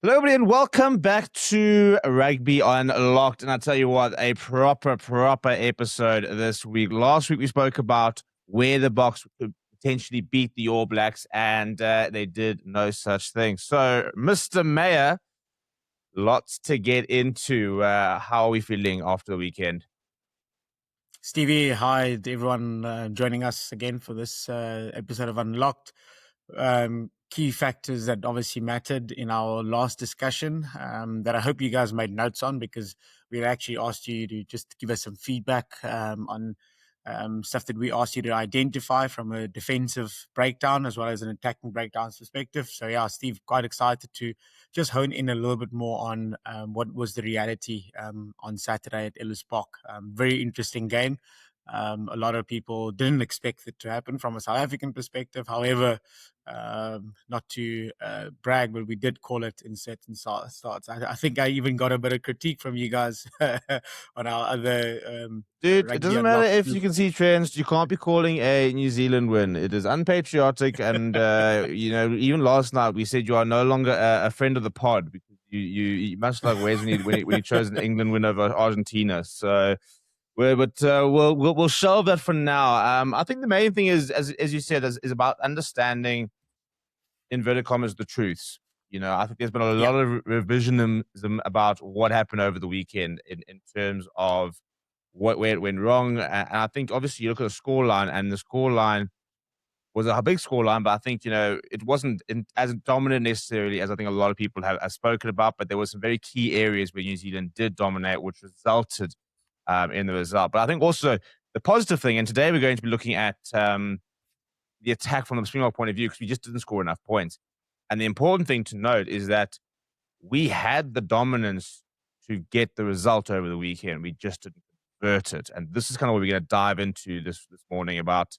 Hello, everybody, and welcome back to Rugby Unlocked. And I tell you what, a proper episode this week. Last week we spoke about where the Boks could potentially beat the All Blacks, and they did no such thing. So, Mr. Meyer, lots to get into. How are we feeling after the weekend? Stevie, hi to everyone joining us again for this episode of Unlocked. Key factors that obviously mattered in our last discussion that I hope you guys made notes on, because we actually asked you to just give us some feedback on stuff that we asked you to identify from a defensive breakdown as well as an attacking breakdown perspective. So yeah, Steve, quite excited to just hone in a little bit more on what was the reality on Saturday at Ellis Park. Very interesting game. A lot of people didn't expect it to happen from a South African perspective. However, not to brag, but we did call it in certain starts. I think I even got a bit of critique from you guys on our other Dude, it Rugby doesn't matter Unlocked. if you can see trends. You can't be calling a New Zealand win. It is unpatriotic. And, even last night we said you are no longer a friend of the pod because you much like Wes when he chose an England win over Argentina. So, we'll shelve that for now. I think the main thing is, as you said, is about understanding, inverted commas, the truths. I think there's been a Yeah. lot of revisionism about what happened over the weekend in terms of where it went wrong. And I think obviously you look at the scoreline, and the scoreline was a big scoreline, but I think, it wasn't as dominant necessarily as I think a lot of people have spoken about, but there were some very key areas where New Zealand did dominate, which resulted in the result. But I think also the positive thing, and today we're going to be looking at the attack from the Springbok point of view, because we just didn't score enough points. And the important thing to note is that we had the dominance to get the result over the weekend. We just didn't convert it. And this is kind of what we're going to dive into this morning, about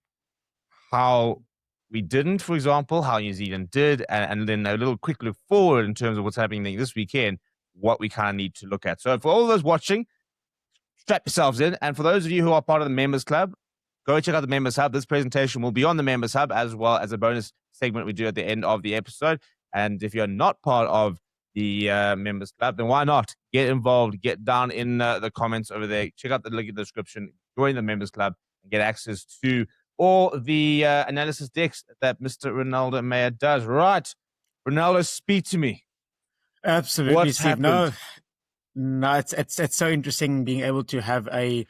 how we didn't, for example, how New Zealand did, and then a little quick look forward in terms of what's happening this weekend, what we kind of need to look at. So for all those watching, strap yourselves in. And for those of you who are part of the Members Club, go check out the Members Hub. This presentation will be on the Members Hub, as well as a bonus segment we do at the end of the episode. And if you're not part of the Members Club, then why not get involved? Get down in the comments over there. Check out the link in the description. Join the Members Club and get access to all the analysis decks that Mr. Renaldo Meyer does. Right, Ronaldo, speak to me. Absolutely, What's Steve. happened? No, it's so interesting being able to have a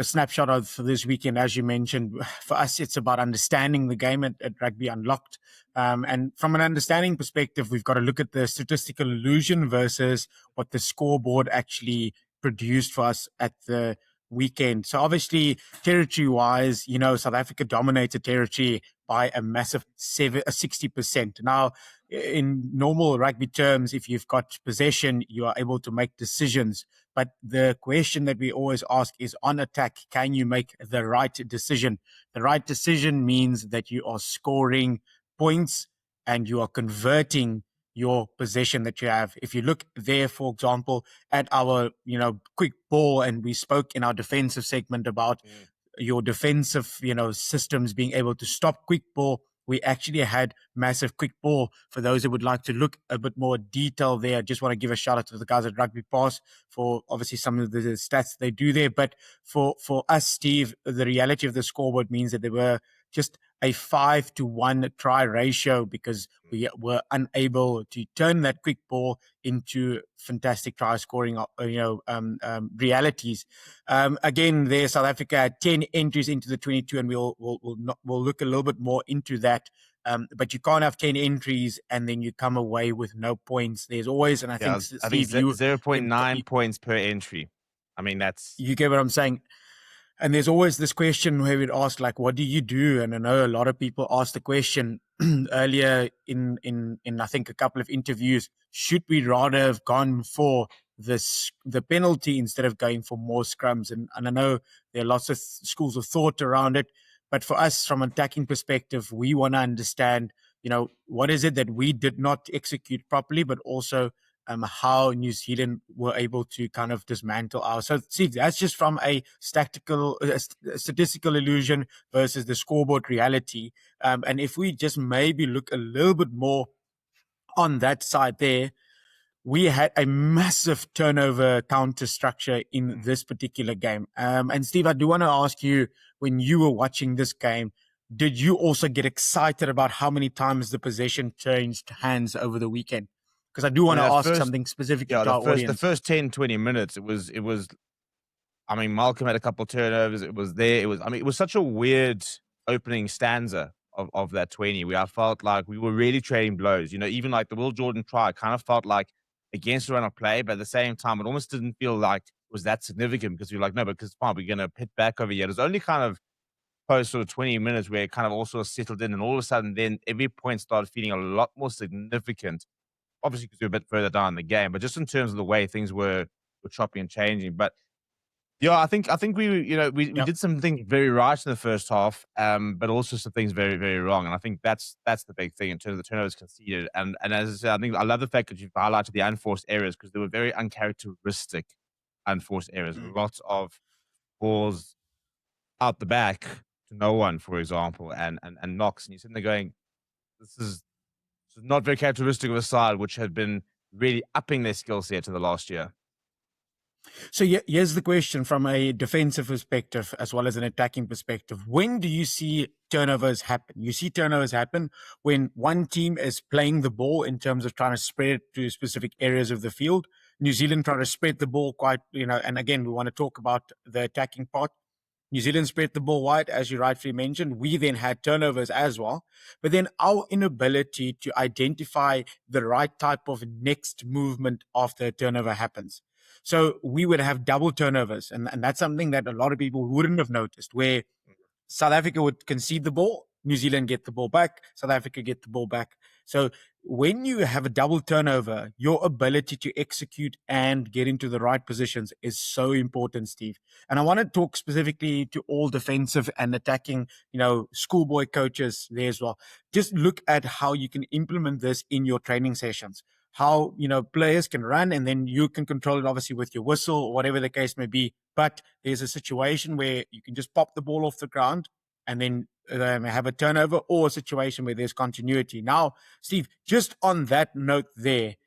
snapshot of this weekend. As you mentioned, for us, it's about understanding the game at Rugby Unlocked. And from an understanding perspective, we've got to look at the statistical illusion versus what the scoreboard actually produced for us at the weekend. So obviously, territory-wise, South Africa dominated territory by a massive 60%. Now, in normal rugby terms, if you've got possession, you are able to make decisions. But the question that we always ask is, on attack, can you make the right decision? The right decision means that you are scoring points and you are converting your possession that you have. If you look there, for example, at our, quick ball, and we spoke in our defensive segment about your defensive, systems being able to stop quick ball. We actually had massive quick ball. For those that would like to look a bit more detail there, I just want to give a shout out to the guys at Rugby Pass for obviously some of the stats they do there. But for us, Steve, the reality of the scoreboard means that there were just a 5-1 try ratio, because we were unable to turn that quick ball into fantastic try scoring, realities. Again, there, South Africa had 10 entries into the 22, and we'll look a little bit more into that. But you can't have 10 entries and then you come away with no points. There's always, and I think, Steve, I think 0.9 points per entry. I mean, that's... You get what I'm saying? And there's always this question where we'd ask, like, what do you do? And I know a lot of people asked the question earlier in I think a couple of interviews, should we rather have gone for the penalty instead of going for more scrums? And I know there are lots of schools of thought around it, but for us, from an attacking perspective, we want to understand, what is it that we did not execute properly, but also how New Zealand were able to kind of dismantle ours. So, see, that's just from a statistical illusion versus the scoreboard reality. And if we just maybe look a little bit more on that side there, we had a massive turnover counter structure in this particular game. And Steve, I do want to ask you, when you were watching this game, did you also get excited about how many times the possession changed hands over the weekend? Because I do I want mean, to that ask first, something specifically yeah, to our the audience. first 10, 20 minutes, it was. I mean, Malcolm had a couple turnovers. It was there. It was. I mean, it was such a weird opening stanza of that 20. Where I felt like we were really trading blows. You know, even like the Will Jordan try, kind of felt like against the run of play, but at the same time, it almost didn't feel like it was that significant because you're like, no, because fine, we're gonna hit back over here. It was only kind of post sort of 20 minutes where it kind of also settled in, and all of a sudden, then every point started feeling a lot more significant. Obviously, because we're a bit further down in the game, but just in terms of the way things were chopping and changing. But yeah, I think we Yep. did some things very right in the first half, but also some things very, very wrong. And I think that's the big thing in terms of the turnovers conceded. And as I said, I think I love the fact that you've highlighted the unforced errors because they were very uncharacteristic unforced errors. Mm. Lots of balls out the back to no one, for example, and knocks. And you're sitting there going, this is not very characteristic of a side which had been really upping their skill set in the last year. So here's the question from a defensive perspective as well as an attacking perspective. When do you see turnovers happen? You see turnovers happen when one team is playing the ball in terms of trying to spread it to specific areas of the field. New Zealand try to spread the ball quite, and again, we want to talk about the attacking part. New Zealand spread the ball wide, as you rightfully mentioned. We then had turnovers as well. But then our inability to identify the right type of next movement after a turnover happens. So we would have double turnovers. And that's something that a lot of people wouldn't have noticed, where South Africa would concede the ball, New Zealand get the ball back, South Africa get the ball back. So when you have a double turnover, your ability to execute and get into the right positions is so important, Steve. And I want to talk specifically to all defensive and attacking, schoolboy coaches there as well. Just look at how you can implement this in your training sessions. How, players can run and then you can control it obviously with your whistle or whatever the case may be. But there's a situation where you can just pop the ball off the ground and then have a turnover, or a situation where there's continuity. Now, Steve, just on that note there,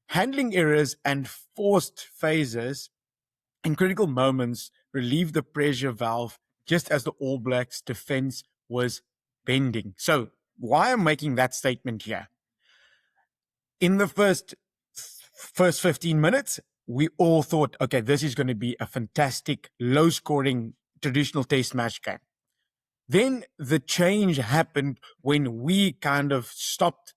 handling errors and forced phases in critical moments relieve the pressure valve just as the All Blacks defense was bending. So why I'm making that statement here? In the first 15 minutes, we all thought, okay, this is going to be a fantastic, low scoring traditional test match game. Then the change happened when we kind of stopped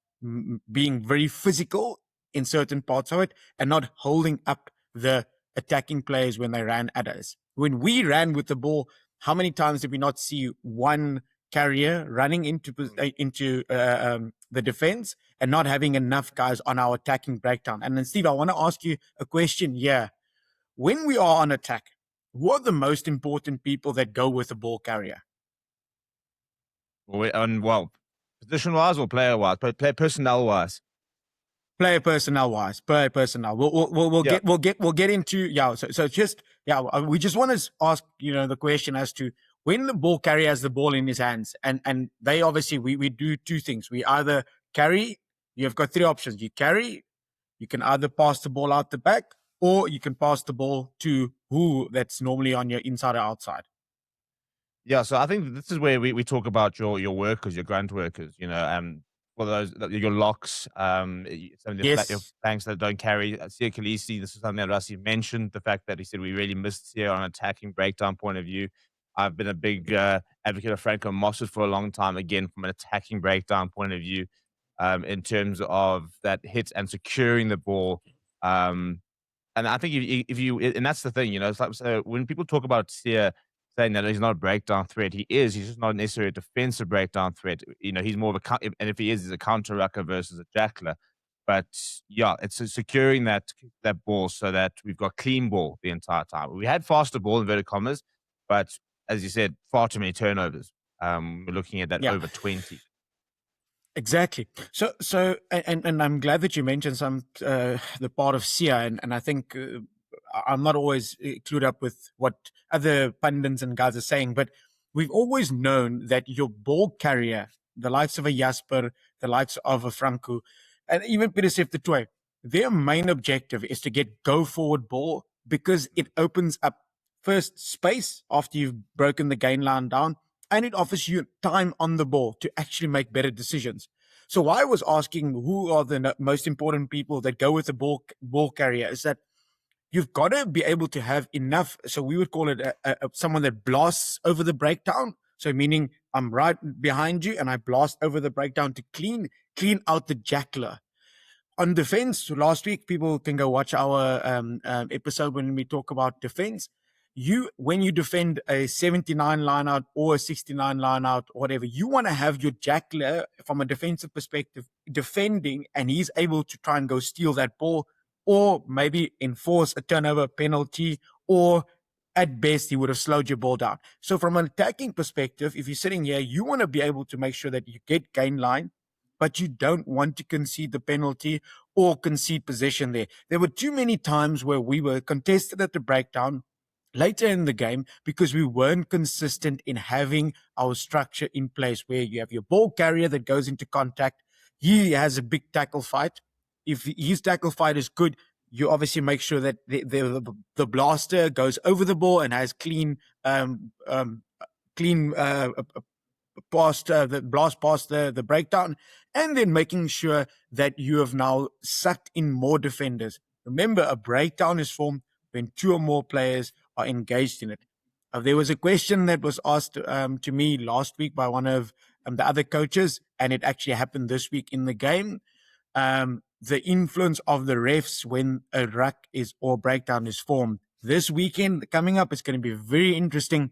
being very physical in certain parts of it and not holding up the attacking players when they ran at us. When we ran with the ball, how many times did we not see one carrier running into the defense and not having enough guys on our attacking breakdown? And then, Steve, I want to ask you a question here. When we are on attack, who are the most important people that go with the ball carrier? Well, position wise or player wise, but player personnel wise. Player personnel wise, player personnel. Yeah. We'll get into So just we just want to ask the question as to when the ball carrier has the ball in his hands, and they obviously we do two things. We either carry. You've got three options. You carry. You can either pass the ball out the back, or you can pass the ball to who that's normally on your inside or outside. Yeah, so I think this is where we talk about your workers, your grunt workers, for those your locks, some of your Yes. flanks that don't carry. Sia Khaleesi, this is something that Rassi mentioned, the fact that he said we really missed here on an attacking breakdown point of view. I've been a big advocate of Franco Mossad for a long time, again, from an attacking breakdown point of view, in terms of that hit and securing the ball. And I think if you and that's the thing, it's like so when people talk about Sia saying that he's not a breakdown threat, he is. He's just not necessarily a defensive breakdown threat. He's more of and if he is, he's a counter rucker versus a jackler. But yeah, it's securing that ball so that we've got clean ball the entire time. We had faster ball, inverted commas, but as you said, far too many turnovers. We're looking at that Yeah. over 20. Exactly. And I'm glad that you mentioned the part of Sia, and I think I'm not always clued up with what other pundits and guys are saying, but we've always known that your ball carrier, the likes of a Jasper, the likes of a Franco, and even Peter Sef the Toy, their main objective is to get go forward ball because it opens up first space after you've broken the gain line down, and it offers you time on the ball to actually make better decisions. So why I was asking who are the most important people that go with the ball carrier is that you've got to be able to have enough. So we would call it someone that blasts over the breakdown. So meaning I'm right behind you and I blast over the breakdown to clean out the jackler. On defense, last week, people can go watch our episode when we talk about defense. When you defend a 79 line out or a 69 line out, whatever, you want to have your jackler from a defensive perspective defending, and he's able to try and go steal that ball or maybe enforce a turnover penalty, or at best, he would have slowed your ball down. So from an attacking perspective, if you're sitting here, you want to be able to make sure that you get gain line, but you don't want to concede the penalty or concede possession there. There were too many times where we were contested at the breakdown later in the game because we weren't consistent in having our structure in place, where you have your ball carrier that goes into contact. He has a big tackle fight. If his tackle fight is good, you obviously make sure that the blaster goes over the ball and has clean past the blast past the breakdown, and then making sure that you have now sucked in more defenders. Remember, a breakdown is formed when two or more players are engaged in it. There was a question that was asked to me last week by one of the other coaches, and it actually happened this week in the game. The influence of the refs when a ruck is or breakdown is formed. This weekend coming up, it's going to be very interesting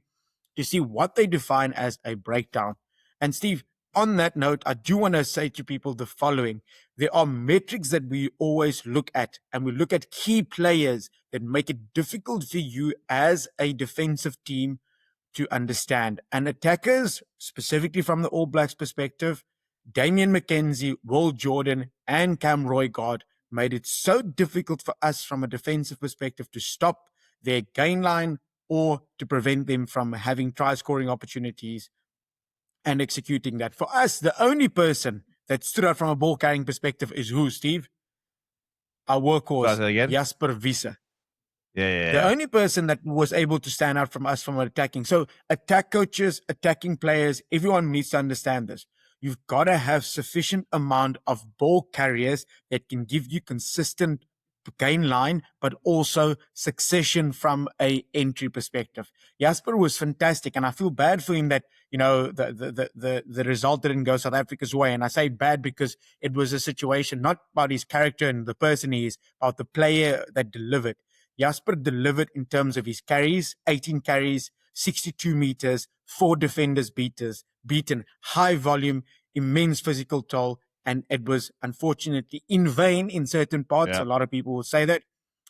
to see what they define as a breakdown. And Steve, on that note, I do want to say to people the following. There are metrics that we always look at, and we look at key players that make it difficult for you as a defensive team to understand. And attackers, specifically from the All Blacks perspective, Damian McKenzie, Will Jordan, and Cam Roygaard made it so difficult for us from a defensive perspective to stop their gain line or to prevent them from having try-scoring opportunities and executing that. For us, the only person that stood out from a ball-carrying perspective is who, Steve? Our workhorse, Jasper Wiese. Yeah. The only person that was able to stand out from us from attacking. So attack coaches, attacking players, everyone needs to understand this. You've got to have sufficient amount of ball carriers that can give you consistent gain line, but also succession from a entry perspective. Jasper was fantastic, and I feel bad for him that the result didn't go South Africa's way. And I say bad because it was a situation not about his character and the person he is, about the player that delivered. Jasper delivered in terms of his carries, 18 carries, 62 meters, 4 defenders beaten, high volume, immense physical toll. And it was unfortunately in vain in certain parts. Yeah. A lot of people will say that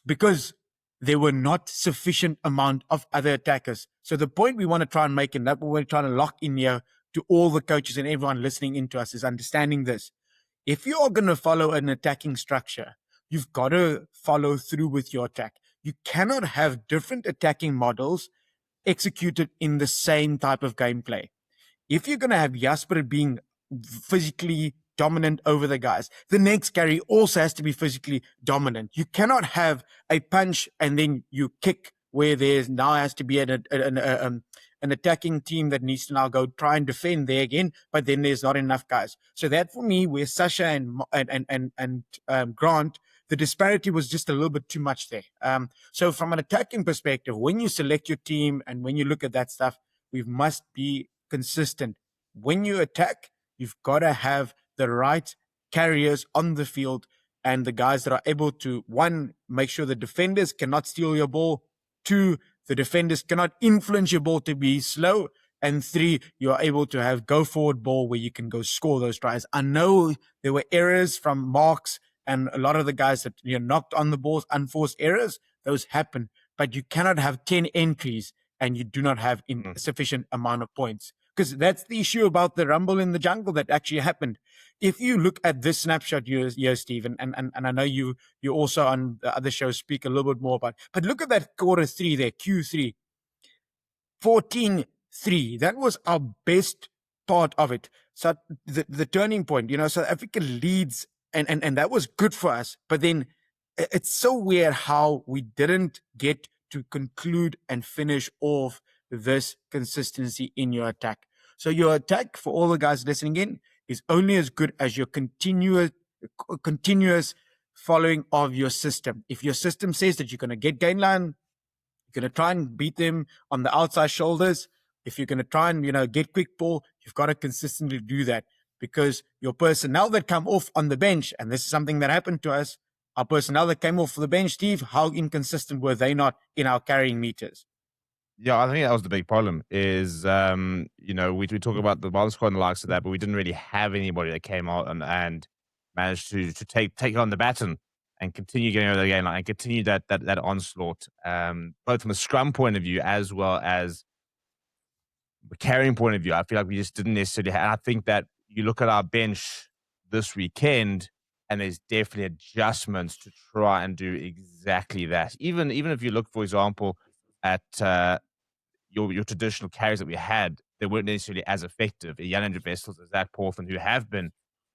because there were not sufficient amount of other attackers. So the point we want to try and make, and that we're trying to lock in here to all the coaches and everyone listening into us, is understanding this. If you are going to follow an attacking structure, you've got to follow through with your attack. You cannot have different attacking models executed in the same type of gameplay. If you're going to have Jasper being physically dominant over the guys, the next carry also has to be physically dominant. You cannot have a punch and then you kick where there's now has to be an attacking team that needs to now go try and defend there again, but then there's not enough guys. So that for me, where Sasha and Grant, the disparity was just a little bit too much there. So from an attacking perspective, when you select your team and when you look at that stuff, we must be consistent. When you attack, you've got to have the right carriers on the field and the guys that are able to, one, make sure the defenders cannot steal your ball. Two, the defenders cannot influence your ball to be slow. And three, you are able to have go forward ball where you can go score those tries. I know there were errors from Marks and a lot of the guys that knocked on the balls, unforced errors. Those happen, but you cannot have 10 entries and you do not have insufficient amount of points. Because that's the issue about the rumble in the jungle that actually happened. If you look at this snapshot here, Steve, and I know you also on the other shows speak a little bit more about, but look at that quarter 3 there, Q3, 14-3. That was our best part of it. So the turning point, South Africa leads and that was good for us. But then it's so weird how we didn't get to conclude and finish off this consistency in your attack. So your attack, for all the guys listening in, is only as good as your continuous following of your system. If your system says that you're going to get gain line, you're going to try and beat them on the outside shoulders. If you're going to try and, get quick ball, you've got to consistently do that, because your personnel that come off on the bench, and this is something that happened to us, our personnel that came off the bench, Steve, how inconsistent were they not in our carrying meters? Yeah, I think that was the big problem is, we talk about the Boks squad and the likes of that, but we didn't really have anybody that came out and managed to take on the baton and continue getting over the game line and continue that onslaught, both from a scrum point of view as well as a carrying point of view. I feel like we just didn't necessarily have, and I think that you look at our bench this weekend, and there's definitely adjustments to try and do exactly that. Even if you look, for example, at your traditional carries that we had, they weren't necessarily as effective. Jan Vessels as that Portland, who have been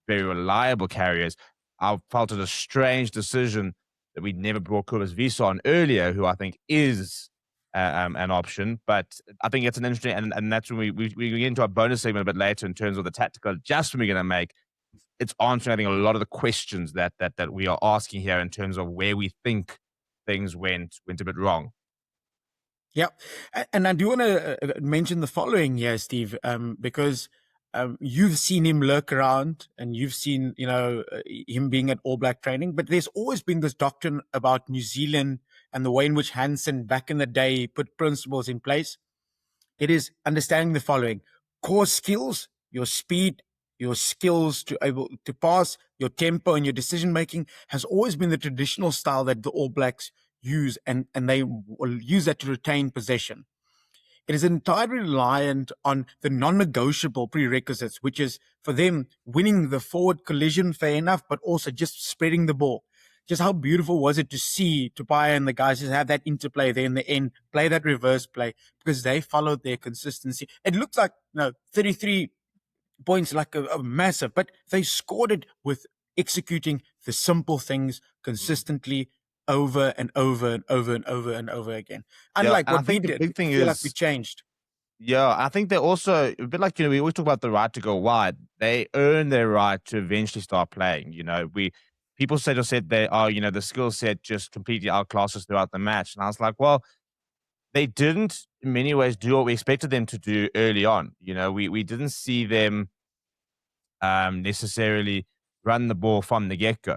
very reliable carriers. I felt it a strange decision that we never brought Kobus Visa on earlier, who I think is an option. But I think it's an interesting, and that's when we get into our bonus segment a bit later in terms of the tactical adjustment we're going to make. It's answering, I think, a lot of the questions that we are asking here in terms of where we think things went a bit wrong. Yeah. And I do want to mention the following here, Steve, because you've seen him lurk around and you've seen, him being at All Black training, but there's always been this doctrine about New Zealand and the way in which Hansen back in the day put principles in place. It is understanding the following: core skills, your speed, your skills to able to pass, your tempo and your decision making has always been the traditional style that the All Blacks use, and they will use that to retain possession. It is entirely reliant on the non-negotiable prerequisites, which is for them winning the forward collision, fair enough, but also just spreading the ball. Just how beautiful was it to see Tupai and the guys just have that interplay there in the end, play that reverse play, because they followed their consistency. It looked like 33 points, like a massive, but they scored it with executing the simple things consistently over and over and over and over and over again. Unlike what we did, big thing I feel is, like we changed. Yeah, I think they're also a bit like, we always talk about the right to go wide. They earn their right to eventually start playing. People said they are, the skill set just completely outclassed us throughout the match. And I was like, well, they didn't in many ways do what we expected them to do early on. We didn't see them necessarily run the ball from the get-go.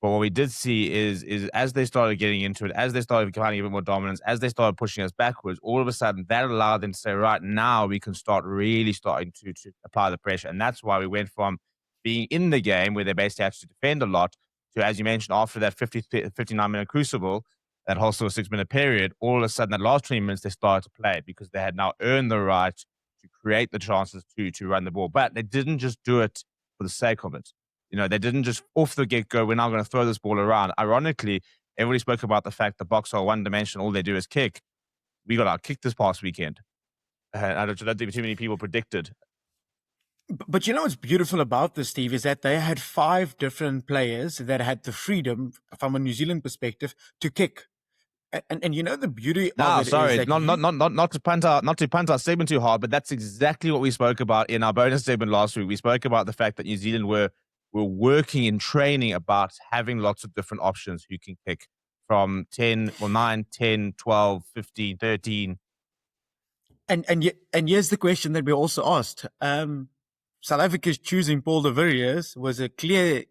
But what we did see is as they started getting into it, as they started finding a bit more dominance, as they started pushing us backwards, all of a sudden that allowed them to say, right, now we can start really starting to apply the pressure. And that's why we went from being in the game where they basically had to defend a lot to, as you mentioned, after that 59-minute crucible, that whole sort of 6-minute period, all of a sudden that last 20 minutes they started to play because they had now earned the right to create the chances to run the ball. But they didn't just do it for the sake of it. They didn't just off the get-go, we're now going to throw this ball around. Ironically, everybody spoke about the fact the Boks are one-dimensional, all they do is kick. We got our kick this past weekend. I don't think too many people predicted. But what's beautiful about this, Steve, is that they had 5 different players that had the freedom, from a New Zealand perspective, to kick. And the beauty of it sorry, is that not to punt our segment too hard, but that's exactly what we spoke about in our bonus segment last week. We spoke about the fact that New Zealand were working in training about having lots of different options who can kick from 9, 10, 12, 15, 13. And here's the question that we also asked. South Africa's choosing Paul de Villiers was a clear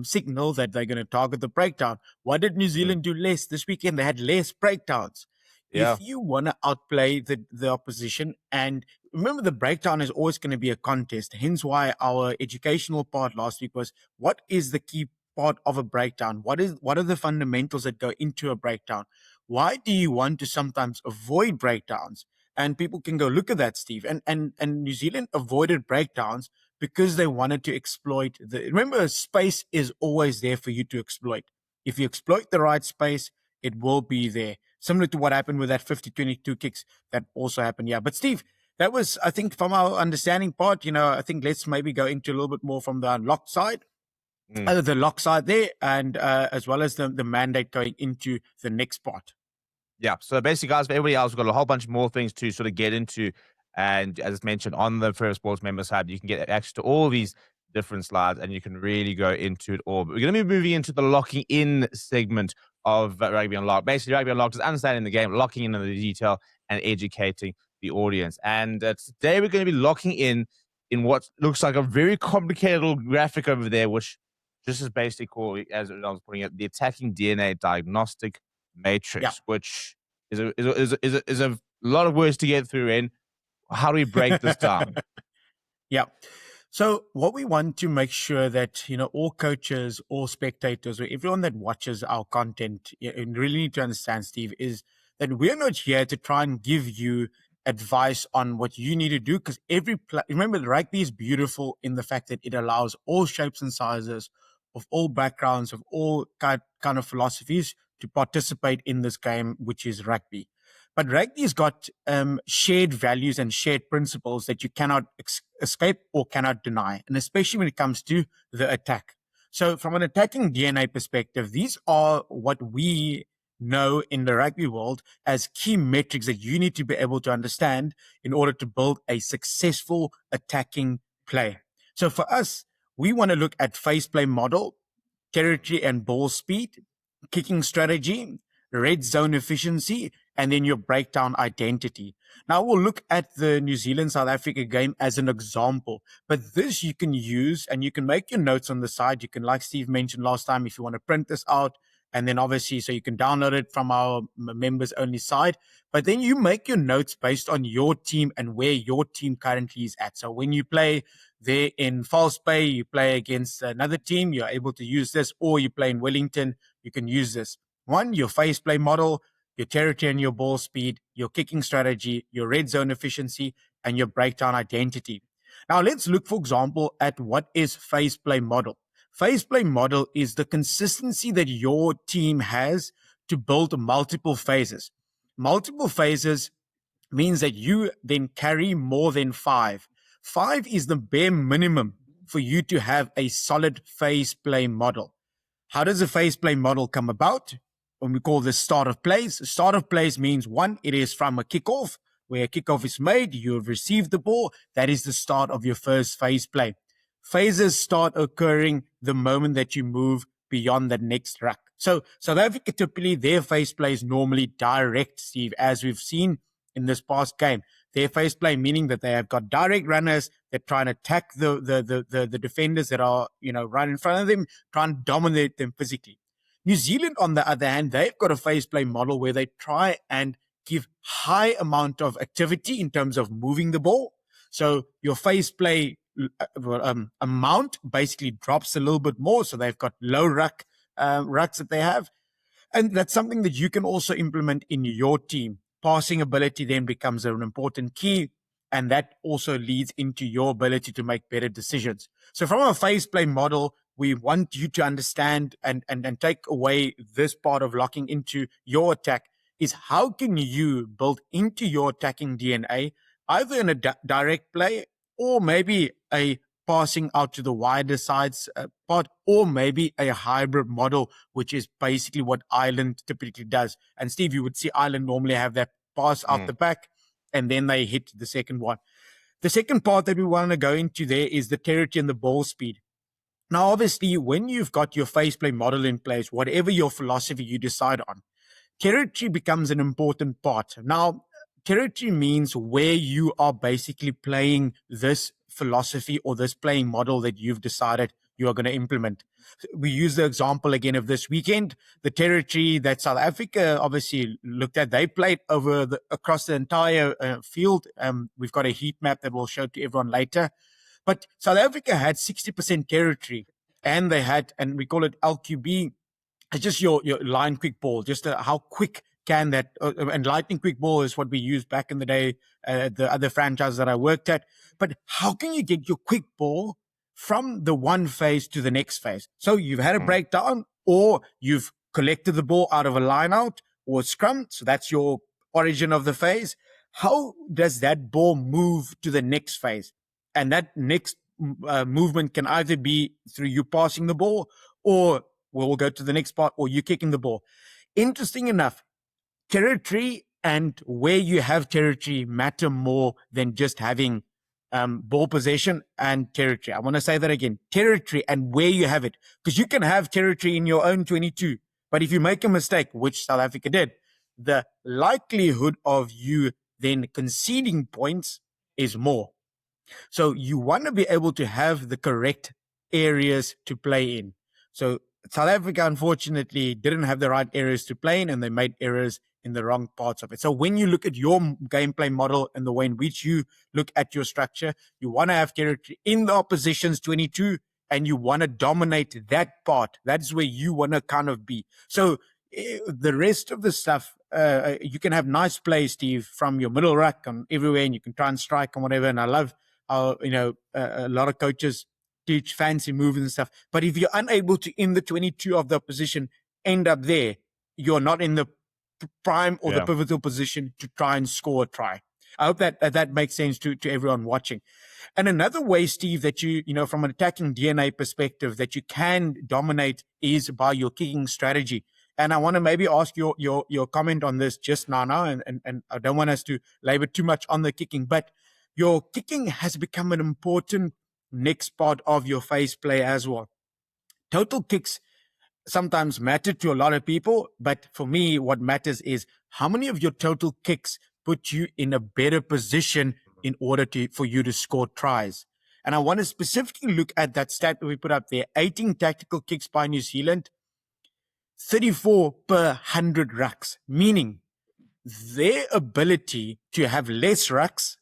signal that they're going to target the breakdown. Why did New Zealand do less this weekend? They had less breakdowns. Yeah. If you want to outplay the opposition, and remember, the breakdown is always going to be a contest. Hence why our educational part last week was, what is the key part of a breakdown? What are the fundamentals that go into a breakdown? Why do you want to sometimes avoid breakdowns? And people can go look at that, Steve. And New Zealand avoided breakdowns because they wanted to exploit remember, space is always there for you to exploit. If you exploit the right space, it will be there. Similar to what happened with that 50-22 kicks that also happened. Yeah. But Steve, that was, I think, from our understanding part, I think let's maybe go into a little bit more from the unlocked side. Mm. the locks are there, and as well as the mandate going into the next part. Yeah. So basically, guys, for everybody else, we've got a whole bunch more things to sort of get into. And as mentioned on the First Sports Members Hub, you can get access to all these different slides and you can really go into it all. But we're going to be moving into the locking in segment of Rugby Unlocked. Basically, Rugby Unlocked is understanding the game, locking in on the detail, and educating the audience. And today we're going to be locking in what looks like a very complicated little graphic over there, which just is basically called, as I was putting it, the attacking DNA diagnostic Yeah. matrix, which is a lot of words to get through. In how do we break this down? Yeah. So what we want to make sure that, all coaches, all spectators, or everyone that watches our content, and really need to understand, Steve, is that we're not here to try and give you advice on what you need to do, because remember, the rugby is beautiful in the fact that it allows all shapes and sizes of all backgrounds, of all kind of philosophies to participate in this game, which is rugby. But rugby's got shared values and shared principles that you cannot escape or cannot deny, and especially when it comes to the attack. So, from an attacking DNA perspective, these are what we know in the rugby world as key metrics that you need to be able to understand in order to build a successful attacking play. So, for us, we want to look at phase play model, territory and ball speed, kicking strategy, red zone efficiency, and then your breakdown identity. Now we'll look at the New Zealand South Africa game as an example, but this you can use and you can make your notes on the side. You can, like Steve mentioned last time, if you want to print this out, and then obviously so you can download it from our members only side, but then you make your notes based on your team and where your team currently is at. So when you play there in False Bay, you play against another team, you're able to use this, or you play in Wellington, you can use this. One, your phase play model, your territory and your ball speed, your kicking strategy, your red zone efficiency, and your breakdown identity. Now, let's look, for example, at what is phase play model. Phase play model is the consistency that your team has to build multiple phases. Multiple phases means that you then carry more than five. Five is the bare minimum for you to have a solid phase play model. How does a phase play model come about? When we call this start of plays, start of plays means one, it is from a kickoff, where a kickoff is made, you have received the ball. That is the start of your first phase play. Phases start occurring the moment that you move beyond the next ruck. So South Africa, typically their phase play is normally direct, Steve, as we've seen in this past game. Their phase play meaning that they have got direct runners that try and attack the defenders that are right in front of them, try and dominate them physically. New Zealand, on the other hand, they've got a phase play model where they try and give high amount of activity in terms of moving the ball. So your phase play amount basically drops a little bit more. So they've got low rucks that they have. And that's something that you can also implement in your team. Passing ability then becomes an important key, and that also leads into your ability to make better decisions. So from a phase play model, we want you to understand and take away this part of locking into your attack is how can you build into your attacking DNA, either in a direct play or maybe a passing out to the wider sides part, or maybe a hybrid model, which is basically what Ireland typically does. And Steve, you would see Ireland normally have that pass out the back, and then they hit the second one. The second part that we want to go into there is the territory and the ball speed. Now, obviously, when you've got your phase play model in place, whatever your philosophy you decide on, territory becomes an important part. Now, territory means where you are basically playing this philosophy or this playing model that you've decided you are going to implement. We use the example again of this weekend, the territory that South Africa obviously looked at. They played across the entire field. We've got a heat map that we'll show to everyone later. But South Africa had 60% territory, and they had, and we call it LQB. It's just your line quick ball, just how quick can that, and lightning quick ball is what we used back in the day, the other franchises that I worked at. But how can you get your quick ball from the one phase to the next phase? So you've had a breakdown, or you've collected the ball out of a line out or a scrum. So that's your origin of the phase. How does that ball move to the next phase? And that next movement can either be through you passing the ball, or we'll go to the next part, or you kicking the ball. Interesting enough, territory and where you have territory matter more than just having ball possession and territory. I want to say that again, territory and where you have it, because you can have territory in your own 22, but if you make a mistake, which South Africa did, the likelihood of you then conceding points is more. So you want to be able to have the correct areas to play in. So South Africa, unfortunately, didn't have the right areas to play in, and they made errors in the wrong parts of it. So when you look at your gameplay model and the way in which you look at your structure, you want to have territory in the opposition's 22, and you want to dominate that part. That's where you want to kind of be. So the rest of the stuff, you can have nice plays, Steve, from your middle ruck and everywhere, and you can try and strike and whatever. And I love how, a lot of coaches teach fancy moves and stuff. But if you're unable to, in the 22 of the opposition, end up there, you're not in the prime or the pivotal position to try and score a try. I hope that makes sense to everyone watching. And another way, Steve, that you from an attacking DNA perspective, that you can dominate is by your kicking strategy. And I want to maybe ask your comment on this just now, and I don't want us to labor too much on the kicking, but your kicking has become an important next part of your phase play as well. Total kicks sometimes matter to a lot of people, but for me, what matters is how many of your total kicks put you in a better position in order for you to score tries. And I want to specifically look at that stat that we put up there: 18 tactical kicks by New Zealand, 34 per 100 rucks, meaning their ability to have less rucks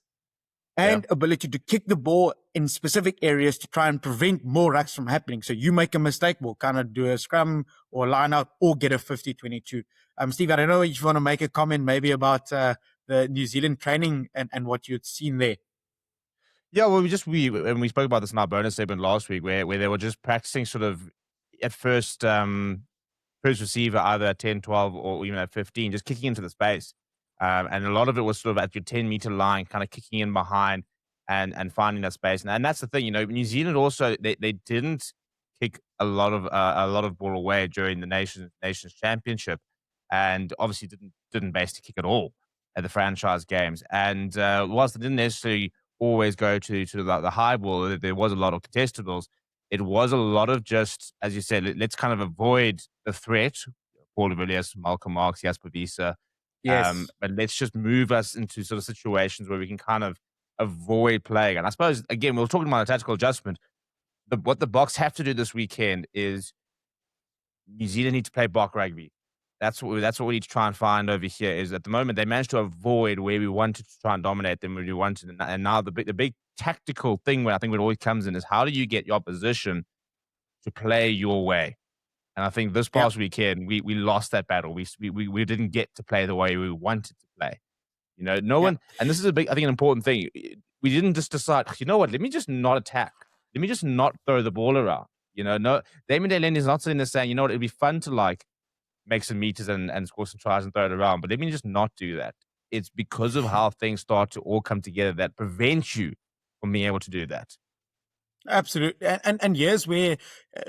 and ability to kick the ball in specific areas to try and prevent more rucks from happening. So you make a mistake, we'll kind of do a scrum or line out or get a 50-22. Steve, I don't know if you want to make a comment maybe about the New Zealand training and what you'd seen there. Yeah, well, when we spoke about this in our bonus segment last week, where they were just practicing sort of at first receiver, either at 10, 12, or even at 15, just kicking into the space. And a lot of it was sort of at your 10-meter line, kind of kicking in behind and finding that space. And that's the thing, New Zealand also, they didn't kick a lot of ball away during the Nations Championship, and obviously didn't basically kick at all at the franchise games. And whilst they didn't necessarily always go to the high ball, there was a lot of contested balls. It was a lot of just, as you said, let's kind of avoid the threat. Paul de Villiers, Malcolm Marx, Jasper Wiese. Yes. But let's just move us into sort of situations where we can kind of avoid playing. And I suppose, again, we were talking about a tactical adjustment. What the Boks have to do this weekend is New Zealand need to play Bok rugby. That's what we need to try and find over here. Is at the moment they managed to avoid where we wanted to try and dominate them, where we wanted, and now the big tactical thing where I think it always comes in is how do you get your opposition to play your way? And I think this past weekend we lost that battle. We didn't get to play the way we wanted to play. No one, and this is an important thing. We didn't just decide, you know what? Let me just not attack. Let me just not throw the ball around. No, Damien Delaney is not sitting there saying, you know what? It'd be fun to make some meters and score some tries and throw it around, but let me just not do that. It's because of how things start to all come together that prevents you from being able to do that. Absolutely, and here's where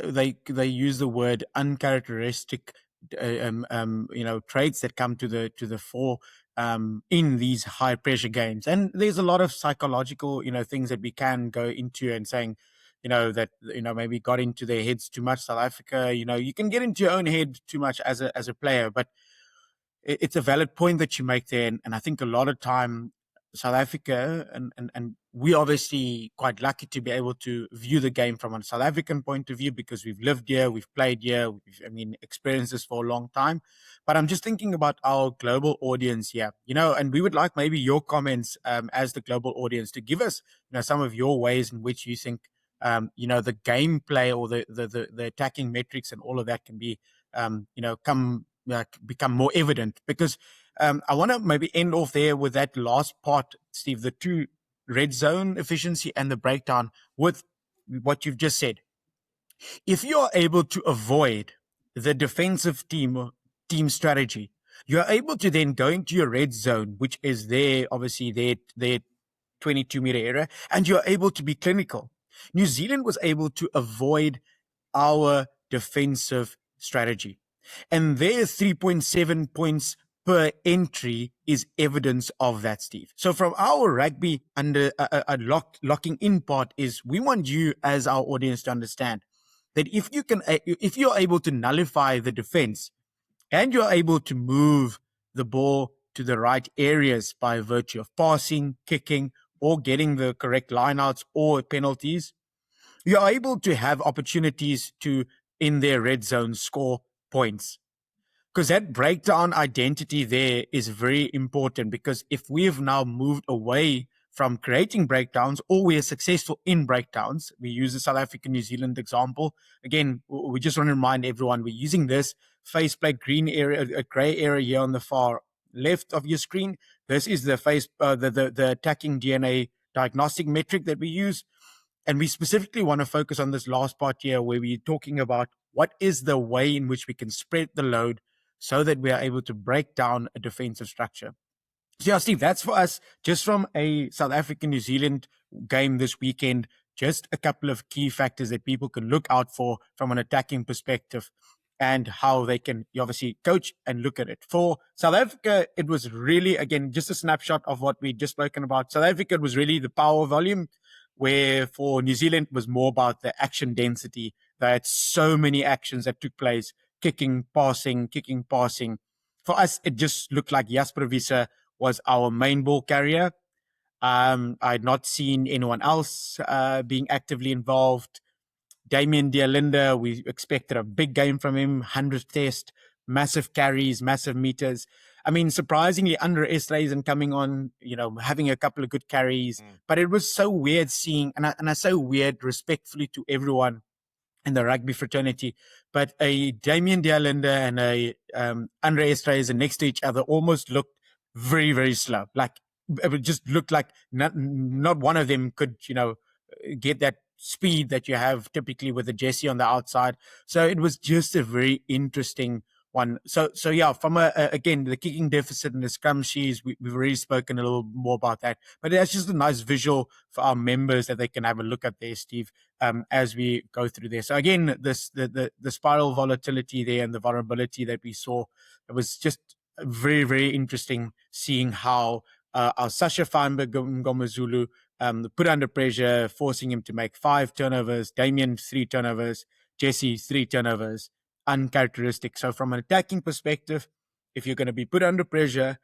they use the word uncharacteristic, traits that come to the fore in these high pressure games. And there's a lot of psychological, things that we can go into and saying, that maybe got into their heads too much. South Africa, you can get into your own head too much as a player, but it's a valid point that you make there. And I think a lot of time South Africa, and we obviously quite lucky to be able to view the game from a South African point of view because we've lived here, we've played here, experienced this for a long time. But I'm just thinking about our global audience here, and we would like maybe your comments as the global audience to give us, some of your ways in which you think, the gameplay or the attacking metrics and all of that can be, become more evident. Because I want to maybe end off there with that last part, Steve, the two red zone efficiency and the breakdown with what you've just said. If you're able to avoid the defensive team strategy, you're able to then go into your red zone, which is obviously their 22-meter area, and you're able to be clinical. New Zealand was able to avoid our defensive strategy. And their 3.7 points per entry is evidence of that, Steve. So from our rugby under locking in part is we want you as our audience to understand that if you're able to nullify the defense and you're able to move the ball to the right areas by virtue of passing, kicking, or getting the correct lineouts or penalties, you're able to have opportunities to, in their red zone, score points. Because that breakdown identity there is very important, because if we have now moved away from creating breakdowns, or we are successful in breakdowns, we use the South African New Zealand example. Again, we just want to remind everyone we're using this faceplate green area, a gray area here on the far left of your screen. This is the the attacking DNA diagnostic metric that we use. And we specifically want to focus on this last part here where we're talking about what is the way in which we can spread the load so that we are able to break down a defensive structure. So, yeah, Steve, that's for us just from a South African New Zealand game this weekend. Just a couple of key factors that people can look out for from an attacking perspective and how they can obviously coach and look at it. For South Africa, it was really, again, just a snapshot of what we just spoken about. South Africa was really the power volume, where for New Zealand it was more about the action density. They had so many actions that took place, kicking, passing. For us, it just looked like Jasper Wiese was our main ball carrier. I had not seen anyone else being actively involved. Damian Dialinda, we expected a big game from him, 100th test, massive carries, massive meters. I mean, surprisingly, Andre Esterhuizen coming on, having a couple of good carries. But it was so weird seeing, and I say weird respectfully to everyone in the rugby fraternity, but a Damian Dialinda and a Andre Esterhuizen next to each other almost looked very, very slow. Like, it just looked like not one of them could, get that speed that you have typically with a Jesse on the outside. So it was just a very interesting one. So yeah, from again, the kicking deficit and the scrum shees, we've already spoken a little more about that. But that's just a nice visual for our members that they can have a look at there, Steve, as we go through there. So again, the spiral volatility there and the vulnerability that we saw, it was just very, very interesting seeing how our Sasha Feinberg Ngomazulu put under pressure, forcing him to make 5 turnovers, Damien 3 turnovers, Jesse 3 turnovers, uncharacteristic. So from an attacking perspective, if you're going to be put under pressure,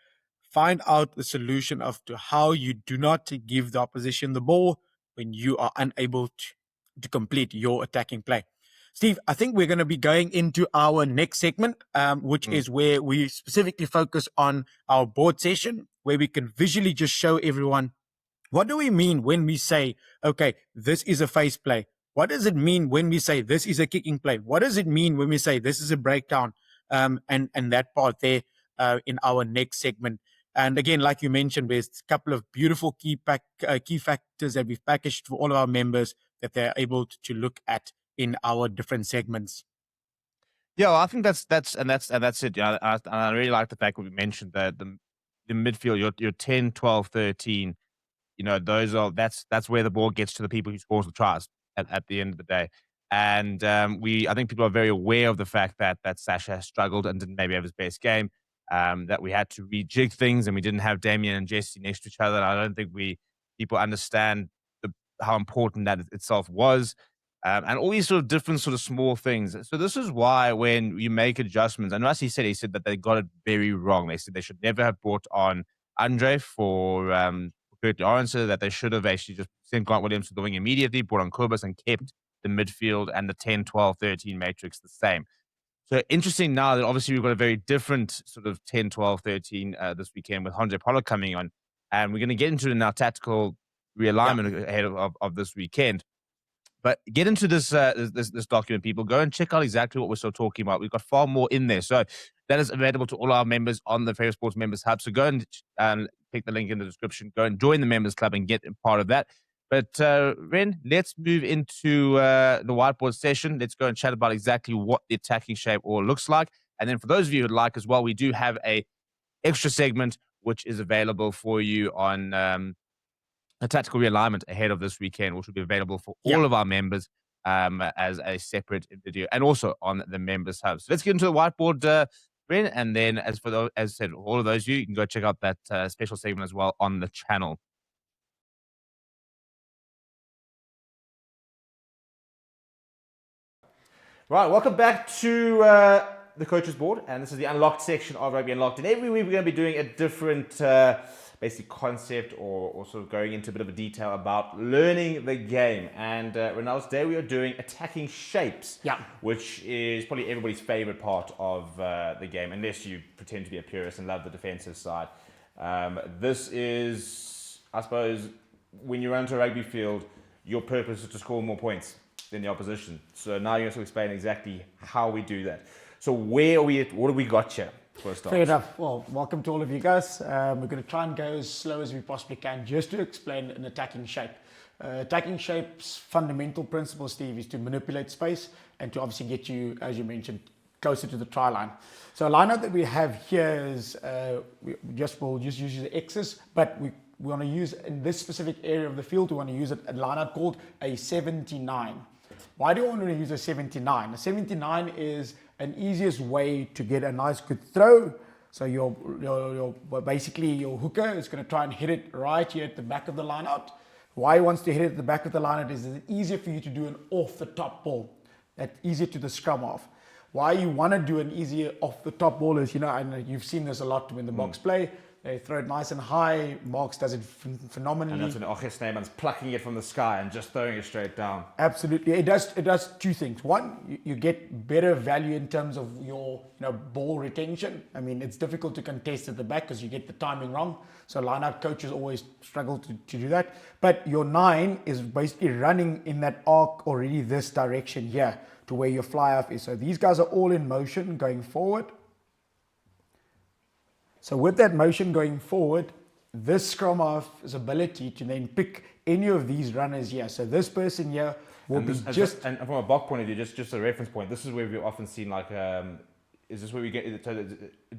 find out the solution of to how you do not give the opposition the ball when you are unable to complete your attacking play. Steve, I think we're going to be going into our next segment, which is where we specifically focus on our board session, where we can visually just show everyone what do we mean when we say, okay, this is a face play. What does it mean when we say this is a kicking play? What does it mean when we say this is a breakdown? And that part there in our next segment. And again, like you mentioned, there's a couple of beautiful key factors that we've packaged for all of our members that they're able to look at in our different segments. Yeah, well, I think that's it. Yeah, I really like the fact that we mentioned that the midfield, your 10, 12, 13. That's where the ball gets to the people who scores the tries at the end of the day. And I think people are very aware of the fact that Sasha has struggled and didn't maybe have his best game. That we had to rejig things and we didn't have Damien and Jesse next to each other. And I don't think people understand how important that itself was. And all these sort of different sort of small things. So this is why when you make adjustments, and as he said that they got it very wrong. They said they should never have brought on Andre for Kurt Lawrence, that they should have actually just sent Grant Williams to the wing immediately, brought on Kobus and kept the midfield and the 10, 12, 13 matrix the same. So interesting now that obviously we've got a very different sort of 10, 12, 13 this weekend with Andre Pollard coming on. And we're going to get into it in our tactical realignment ahead of this weekend. But get into this document, people. Go and check out exactly what we're still talking about. We've got far more in there. So that is available to all our members on the Favorite Sports Members Hub. So go and click the link in the description. Go and join the Members Club and get part of that. But Ren, let's move into the whiteboard session. Let's go and chat about exactly what the attacking shape all looks like. And then for those of you who'd like as well, we do have a extra segment which is available for you on a tactical realignment ahead of this weekend, which will be available for Yeah. all of our members as a separate video and also on the members hub. So let's get into the whiteboard, Bryn, and then as I said, all of those you can go check out that special segment as well on the channel. Right, welcome back to the coaches board, and this is the Unlocked section of Rugby Unlocked. And every week we're going to be doing a different basic concept or sort of going into a bit of a detail about learning the game. And Renaldo, today we are doing attacking shapes, which is probably everybody's favorite part of the game, unless you pretend to be a purist and love the defensive side. This is, I suppose, when you run to a rugby field, your purpose is to score more points than the opposition. So now you're going to explain exactly how we do that. So where are we at? What have we got here? Fair enough. Well, welcome to all of you guys. We're going to try and go as slow as we possibly can just to explain an attacking shape. Attacking shape's fundamental principle, Steve, is to manipulate space and to obviously get you, as you mentioned, closer to the try line. So a lineup that we have here is, we'll just use the X's, but we want to use, in this specific area of the field, we want to use a lineup called a 79. Why do you want to use a 79? A 79 is an easiest way to get a nice good throw. So basically your hooker is going to try and hit it right here at the back of the line out. Why he wants to hit it at the back of the line out is it's easier for you to do an off the top ball. That's easier to the scrum off. Why you want to do an easier off the top ball is, and you've seen this a lot when the Boks play. They throw it nice and high. Boks does it phenomenally. And that's when Oche Snyman's plucking it from the sky and just throwing it straight down. Absolutely. It does two things. One, you get better value in terms of your ball retention. I mean, it's difficult to contest at the back because you get the timing wrong. So line-out coaches always struggle to do that. But your 9 is basically running in that arc already this direction here to where your fly-off is. So these guys are all in motion going forward. So with that motion going forward, this scrum half's ability to then pick any of these runners here. So this person here will be just... And from a Bok point of view, just a reference point, this is where we've often seen is this where we get in terms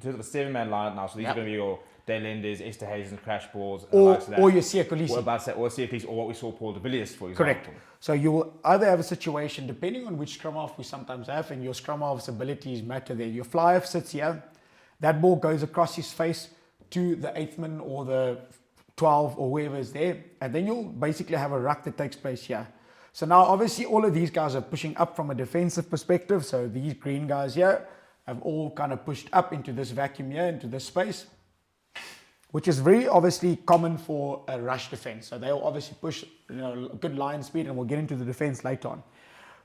of a 7-man line now? So these are going to be your Daylendes, Esther Hayes and Crash Balls. Or your Siya Kolisi. What about that? Or Siya Kolisi, or what we saw Paul de Villiers, for example. Correct. So you will either have a situation, depending on which scrum half we sometimes have, and your scrum half's abilities matter there. Your fly-off sits here. That ball goes across his face to the 8th man or the 12 or whoever is there. And then you'll basically have a ruck that takes place here. So now obviously all of these guys are pushing up from a defensive perspective. So these green guys here have all kind of pushed up into this vacuum here, into this space, which is very obviously common for a rush defense. So they'll obviously push a good line speed, and we'll get into the defense later on.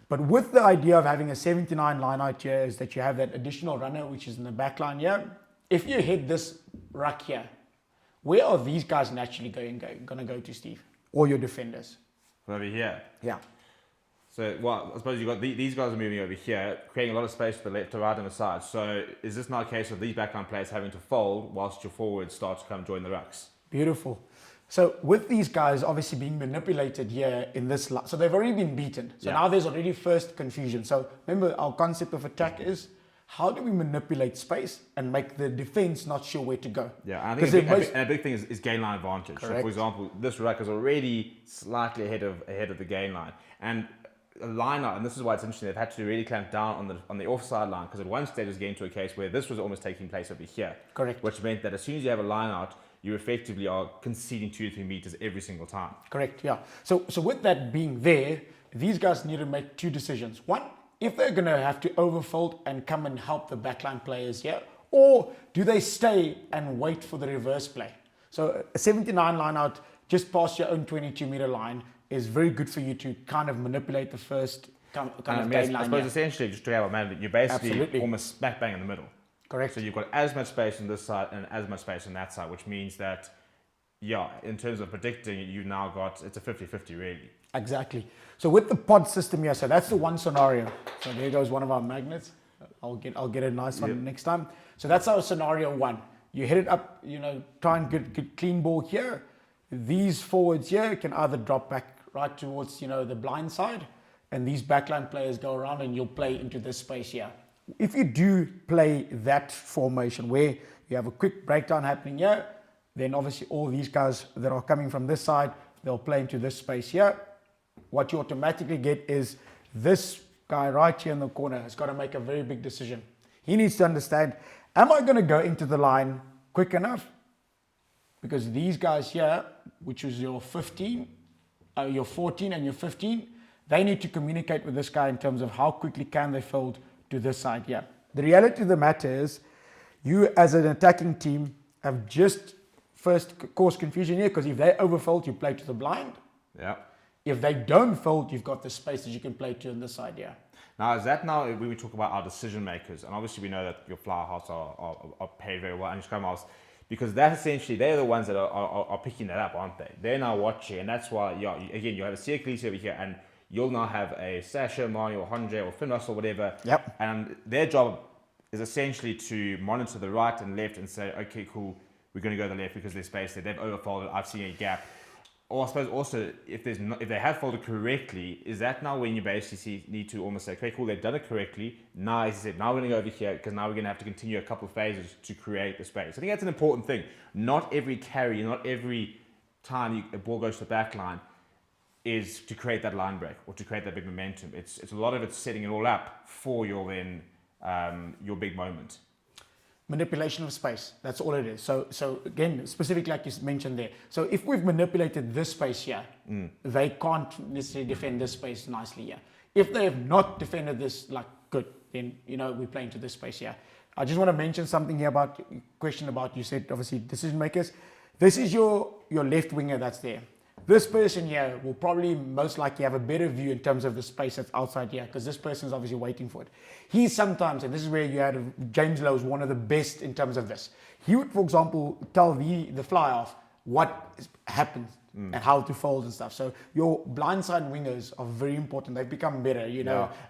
But with the idea of having a 79 line out here is that you have that additional runner, which is in the back line here. If you hit this ruck here, where are these guys naturally going to go to, Steve? Or your defenders? Over here. Yeah. So, I suppose you've got these guys are moving over here, creating a lot of space to the left, to right, and the side. So, is this not a case of these backline players having to fold whilst your forwards start to come join the rucks? Beautiful. So with these guys obviously being manipulated here in this, so they've already been beaten. So now there's already first confusion. So remember, our concept of attack is how do we manipulate space and make the defense not sure where to go? Yeah, I think a big thing is gain line advantage. Correct. So for example, this ruck is already slightly ahead of the gain line. And a line out, and this is why it's interesting, they've had to really clamp down on the offside line, because at one stage it was getting to a case where this was almost taking place over here. Correct. Which meant that as soon as you have a line out, you effectively are conceding 2 to 3 meters every single time. Correct, yeah. So with that being there, these guys need to make 2 decisions. One, if they're going to have to overfold and come and help the backline players here, or do they stay and wait for the reverse play? So a 79 line out just past your own 22-meter line is very good for you to kind of manipulate the first kind of gain line. I suppose essentially, just to have a man, you're basically almost smack bang in the middle. Correct. So you've got as much space on this side and as much space on that side, which means that, in terms of predicting, you've now got, it's a 50-50 really. Exactly. So with the pod system here, so that's the one scenario. So there goes one of our magnets. I'll get a nice one next time. So that's our scenario 1. You hit it up, try and get clean ball here. These forwards here can either drop back right towards, the blind side, and these backline players go around and you'll play into this space here. If you do play that formation where you have a quick breakdown happening here, then obviously all these guys that are coming from this side they'll play into this space here. What you automatically get is this guy right here in the corner has got to make a very big decision. He needs to understand, am I going to go into the line quick enough? Because these guys here, which is your 15, your 14 and your 15, they need to communicate with this guy in terms of how quickly can they fold to this side here. The reality of the matter is, you as an attacking team have just first caused confusion here, because if they overfold, you play to the blind. Yeah. If they don't fold, you've got the space that you can play to on this side here. Now, is that now when we talk about our decision makers, and obviously we know that your fly halves are paid very well, and your scrum halves, because that's essentially, they're the ones that are picking that up, aren't they? They're now watching, and that's why, again, you have a Siakalisi over here, and you'll now have a Sasha, Mani, or Andre, or Finros, or whatever. Yep. And their job is essentially to monitor the right and left and say, okay, cool, we're going to go to the left because there's space there. They've overfolded. I've seen a gap. Or I suppose also, if they have folded correctly, is that now when you basically need to almost say, okay, cool, they've done it correctly. Now, as I said, now we're going to go over here because now we're going to have to continue a couple of phases to create the space. I think that's an important thing. Not every carry, not every time a ball goes to the back line is to create that line break or to create that big momentum. It's a lot of it's setting it all up for your your big moment. Manipulation of space, that's all it is. So again, specifically like you mentioned there. So if we've manipulated this space here, they can't necessarily defend this space nicely here. If they have not defended this like good, then we play into this space here. I just want to mention something here about question about, you said obviously decision makers. This is your left winger that's there. This person here will probably most likely have a better view in terms of the space that's outside here, because this person is obviously waiting for it. He sometimes, and this is where you had James Lowe is one of the best in terms of this. He would, for example, tell the fly off what happens and how to fold and stuff. So your blindside wingers are very important. They've become better.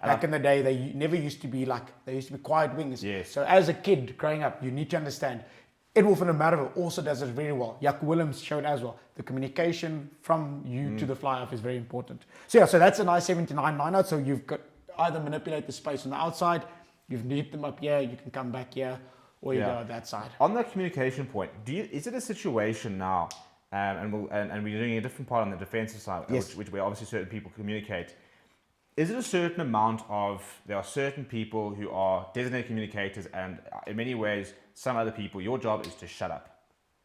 Back in the day, they never used to be like, they used to be quiet wingers. Yes. So as a kid growing up, you need to understand. Edwulf van der Merwe also does it very well. Jack Willems showed as well. The communication from you to the fly-off is very important. So that's a nice 79 line-out. So you've got either manipulate the space on the outside, you've knit them up here, you can come back here, or you go on that side. On that communication point, is it a situation now, and we're doing a different part on the defensive side, yes, which where obviously certain people communicate. Is it a certain amount of, there are certain people who are designated communicators, and in many ways, some other people, your job is to shut up.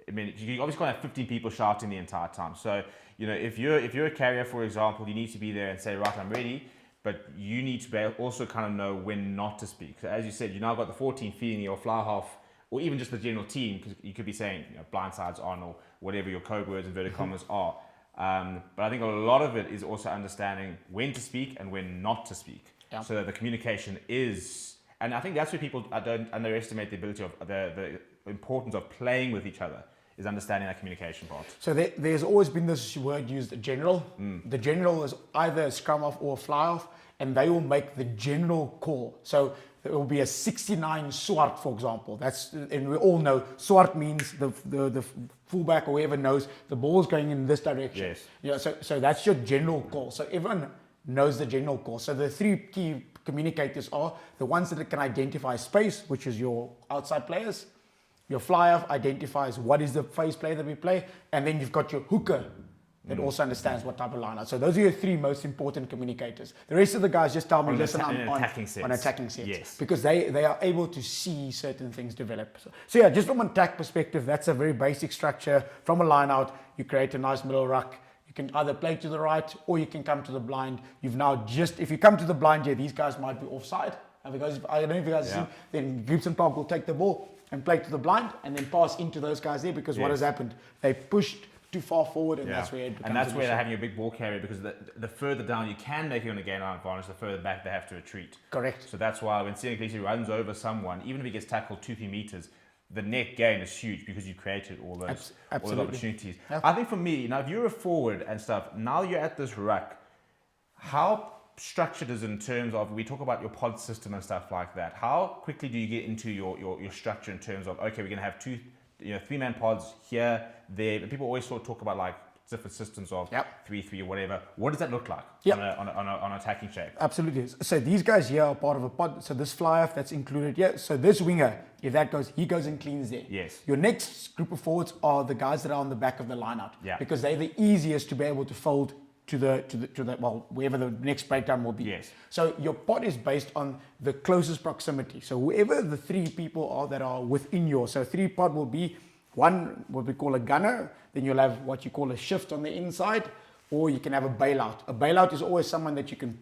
I mean, you obviously can't have 15 people shouting the entire time. So, if you're a carrier, for example, you need to be there and say, right, I'm ready, but you need to be able also kind of know when not to speak. So as you said, you now got the 14 feeding your fly half, or even just the general team, because you could be saying, blindsides on, or whatever your code words, inverted commas are. But I think a lot of it is also understanding when to speak and when not to speak. Yeah. So that the communication is, and I think that's where people don't underestimate the ability of the importance of playing with each other, is understanding that communication part. So there's always been this word used, general. The general is either a scrum off or a fly off, and they will make the general call. So there will be a 69 swart, for example. And we all know swart means the fullback or whoever knows the ball's going in this direction. Yes. So that's your general call. So everyone knows the general call. So the three key communicators are the ones that can identify space, which is your outside players. Your fly-off identifies what is the phase play that we play, and then you've got your hooker that also understands what type of line out. So those are your three most important communicators. The rest of the guys just tell me, listen, I'm on attacking sets. Yes. Because they are able to see certain things develop. So yeah, just from an attack perspective, that's a very basic structure. From a line out, you create a nice middle ruck. You can either play to the right or you can come to the blind. If you come to the blind here, these guys might be offside. And because I don't know if you guys have seen, then Gibson Park will take the ball and play to the blind and then pass into those guys there, because what has happened? They pushed too far forward, and that's where it becomes. And that's where they're having a big ball carrier, because the further down you can make it on a gain line advantage, the further back they have to retreat. Correct. So that's why when Siakalisi runs over someone, even if he gets tackled 2-3 meters, the net gain is huge because you created all those opportunities. Yep. I think for me, now if you're a forward and stuff, now you're at this ruck, how structured is in terms of, we talk about your pod system and stuff like that, how quickly do you get into your structure in terms of, okay, we're going to have 3-man pods here, there, and people always sort of talk about like different systems of Yep. 3-3 or whatever. What does that look like Yep. on attacking shape? Absolutely. So these guys here are part of a pod. So this fly off that's included here. So this winger, if that goes, he goes and cleans there. Yes. Your next group of forwards are the guys that are on the back of the line out. Yeah. Because they're the easiest to be able to fold to the well, wherever the next breakdown will be. Yes. So your pod is based on the closest proximity. So whoever the three people are that are within your, so 3 pod will be one, what we call a gunner, then you'll have what you call a shift on the inside, or you can have a bailout. A bailout is always someone that you can,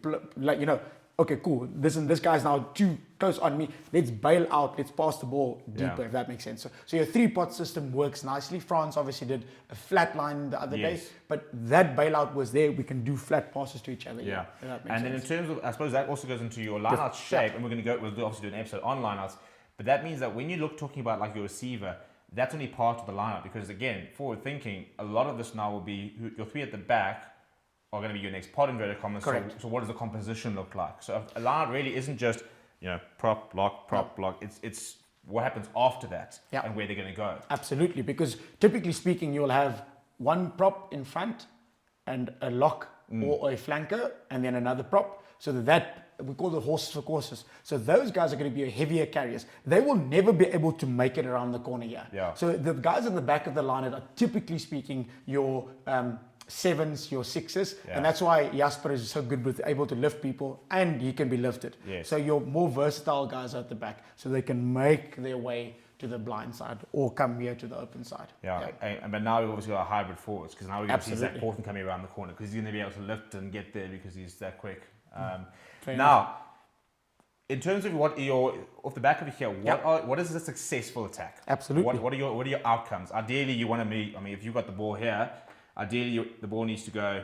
okay, cool, this guy's now too close on me, let's bail out, let's pass the ball deeper, if that makes sense. So your 3-pot system works nicely. France obviously did a flat line the other day, but that bailout was there. We can do flat passes to each other. Yeah. If that makes And sense. then in terms of, I suppose that also goes into your lineout shape, and we'll obviously do an episode on lineouts, but that means that when you talking about like your receiver, that's only part of the lineout, because again, forward thinking, a lot of this now will be your 3 at the back are going to be your next pod inverted commas. Correct. So what does the composition look like? So a lineout really isn't just prop block. It's what happens after that and where they're going to go. Absolutely, because typically speaking, you'll have one prop in front and a lock or a flanker, and then another prop. So that we call the horses for courses. So those guys are going to be heavier carriers. They will never be able to make it around the corner here. Yeah. So the guys in the back of the line are typically speaking your 7s, your 6s, and that's why Jasper is so good with able to lift people, and he can be lifted. Yes. So your more versatile guys are at the back, so they can make their way to the blind side or come here to the open side. But now we've obviously got a hybrid forwards, because now we're going to see Zach Absolutely. Porton coming around the corner, because he's going to be able to lift and get there because he's that quick. Fair Now, in terms of what your off the back of it here, what is a successful attack? Absolutely. What are your outcomes? Ideally, you want to be. I mean, if you've got the ball here, ideally the ball needs to go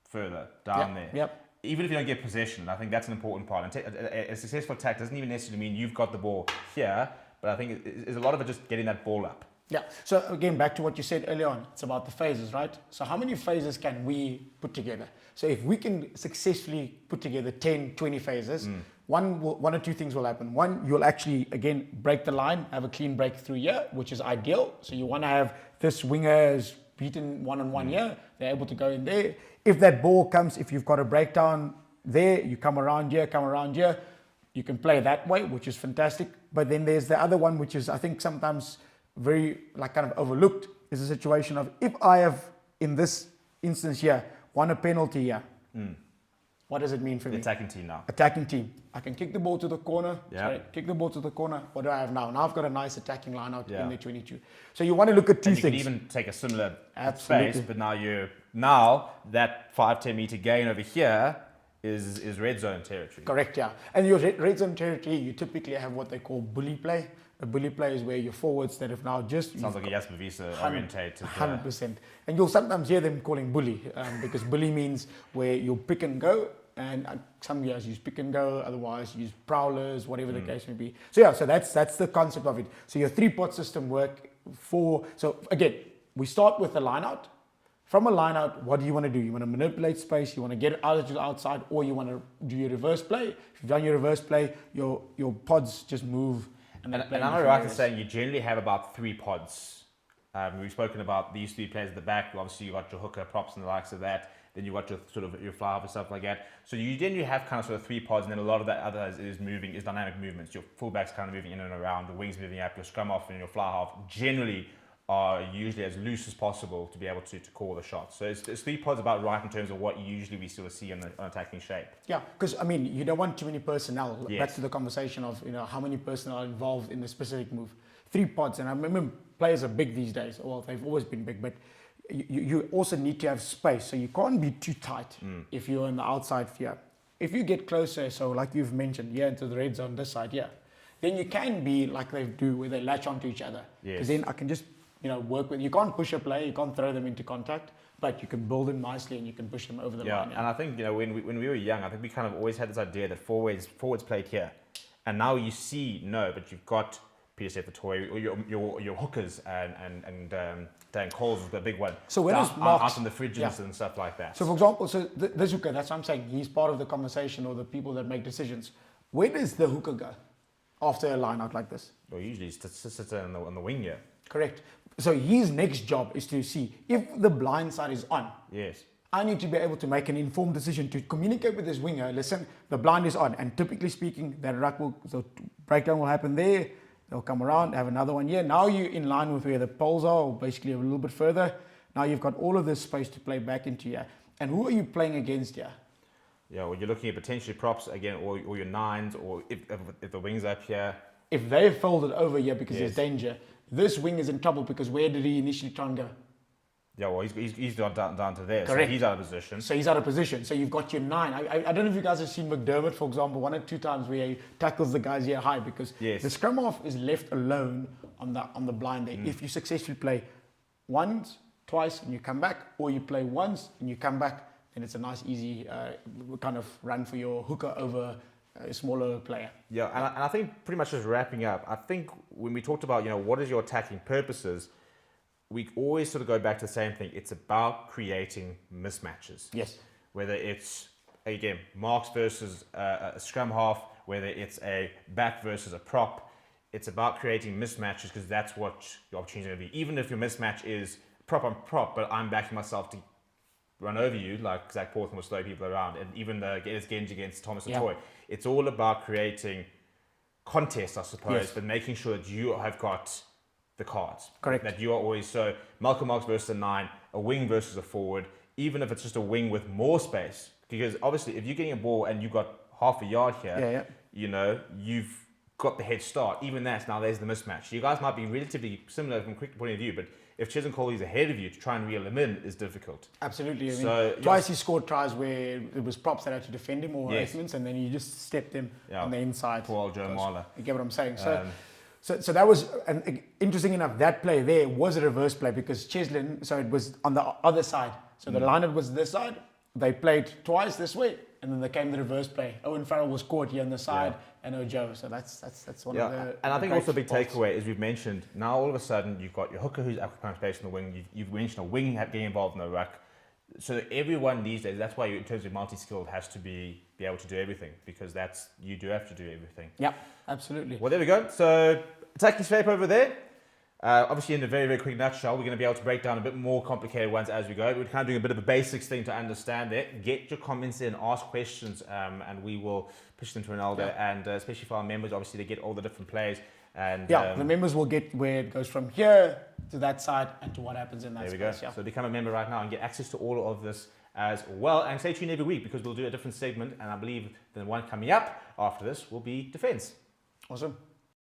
further down there. Yep. Even if you don't get possession, and I think that's an important part. And a successful attack doesn't even necessarily mean you've got the ball here, but I think it's a lot of it just getting that ball up. Yeah. So again, back to what you said earlier on, it's about the phases, right? So how many phases can we put together? So if we can successfully put together 10, 20 phases, one or two things will happen. One, you'll actually, again, break the line, have a clean break through here, which is ideal. So you want to have this winger is beaten one-on-one here. They're able to go in there. If that ball comes, if you've got a breakdown there, you come around here, you can play that way, which is fantastic. But then there's the other one, which is, I think, sometimes very kind of overlooked, is a situation of, if I have, in this instance here, won a penalty here, what does it mean for me? Attacking team now. Attacking team. I can kick the ball to the corner. Yeah. Kick the ball to the corner. What do I have now? Now I've got a nice attacking line out in the 22. So you want to look at two and you things. can even take a similar Absolutely. space, but now that 5-10 meter gain over here is red zone territory. Correct, yeah. And your red zone territory, you typically have what they call bully play. A bully play is where your forwards that have now just... Sounds like a Jasper Visa orientated. 100%. And you'll sometimes hear them calling bully, because bully means where you'll pick and go, and some years use pick and go, otherwise use prowlers, whatever the case may be. So so that's the concept of it. So your 3-pot system work so again, we start with the line out. From a line out, what do you want to do? You want to manipulate space, you want to get it out to the outside, or you want to do your reverse play. If you've done your reverse play, your pods just move. And I'm right in saying you generally have about 3 pods. We've spoken about these 3 players at the back. Obviously, you've got your hooker, props, and the likes of that. Then you've got your sort of your fly half and stuff like that. So you generally have kind of sort of 3 pods, and then a lot of that other is dynamic movements. Your fullbacks kind of moving in and around, the wings moving up, your scrum off, and your fly half generally are usually as loose as possible to be able to call the shots. So it's 3 pods about right in terms of what usually we sort of see on attacking shape. Yeah, because I mean, you don't want too many personnel. Yes. Back to the conversation of how many personnel are involved in a specific move. 3 pods, and I remember players are big these days. Well, they've always been big, but you also need to have space. So you can't be too tight if you're on the outside here. If you get closer, so like you've mentioned, into the red zone this side, then you can be like they do, where they latch onto each other. Because then I can just work with. You can't push a player, you can't throw them into contact, but you can build them nicely and you can push them over the line. And I think when we were young, I think we kind of always had this idea that forwards played here, and now you see but you've got Peter Stefatoy, or your hookers and Dan Coles is the big one. So when is out in the fridges and stuff like that. So for example, this hooker, that's what I'm saying, he's part of the conversation or the people that make decisions. Where does the hooker go after a line out like this? Well, usually he sits on the wing here. Correct. So his next job is to see if the blind side is on. Yes. I need to be able to make an informed decision to communicate with this winger. Listen, the blind is on, and typically speaking, that ruck will, so breakdown will happen there. They'll come around, have another one here. Now you're in line with where the poles are, or basically a little bit further. Now you've got all of this space to play back into here. And who are you playing against here? Yeah, well, you're looking at potentially props again, or your nines, or if the wing's up here. If they folded over here because there's danger, this wing is in trouble because where did he initially try and go? Yeah, well, he's down to there. Correct. So he's out of position. So he's out of position. So you've got your 9. I don't know if you guys have seen McDermott, for example, 1 or 2 times where he tackles the guys here high because the scrum half is left alone on the blind there. If you successfully play once, twice, and you come back, or you play once and you come back, then it's a nice, easy kind of run for your hooker over a smaller player. Yeah, and I think pretty much just wrapping up, I think when we talked about, what is your attacking purposes, we always sort of go back to the same thing. It's about creating mismatches. Yes. Whether it's, again, marks versus a scrum half, whether it's a back versus a prop, it's about creating mismatches because that's what your opportunity is going to be. Even if your mismatch is prop on prop, but I'm backing myself to run over you, like Zach Portman will slow people around, and even it's Genji against Thomas Atoy. It's all about creating contests, I suppose, but making sure that you have got the cards. Correct. That you are always, so Malcolm Marks versus a 9, a wing versus a forward, even if it's just a wing with more space. Because obviously, if you're getting a ball and you've got half a yard here, you've got the head start. Even that, now there's the mismatch. You guys might be relatively similar from a quick point of view, but if Chisholm Coley's ahead of you, to try and reel him in is difficult. Absolutely. I mean, twice he scored tries where it was props that had to defend him or eighthmans, and then you just stepped him on the inside. Poor old Joe Marler. You get what I'm saying? So that was, interesting enough, that play there was a reverse play because Cheslin, so it was on the other side. So the lineup was this side. They played twice this way, and then they came the reverse play. Owen Farrell was caught here on the side, and Ojo. So that's one of the. And I think also a big takeaway, as we've mentioned, now all of a sudden you've got your hooker who's occupying space in the wing. You've mentioned a wing getting involved in the ruck. So everyone these days, that's why you, in terms of multi-skilled, has to be able to do everything because you do have to do everything. Yeah, absolutely. Well, there we go. So attacking shape over there. Obviously, in a very, very quick nutshell, we're going to be able to break down a bit more complicated ones as we go. We're kind of doing a bit of a basics thing to understand it. Get your comments in, ask questions, and we will push them to Renaldo. And especially for our members, obviously, they get all the different plays. And the members will get where it goes from here to that side and to what happens in that space. There we go. So become a member right now and get access to all of this as well. And stay tuned every week because we'll do a different segment. And I believe the one coming up after this will be defense. Awesome.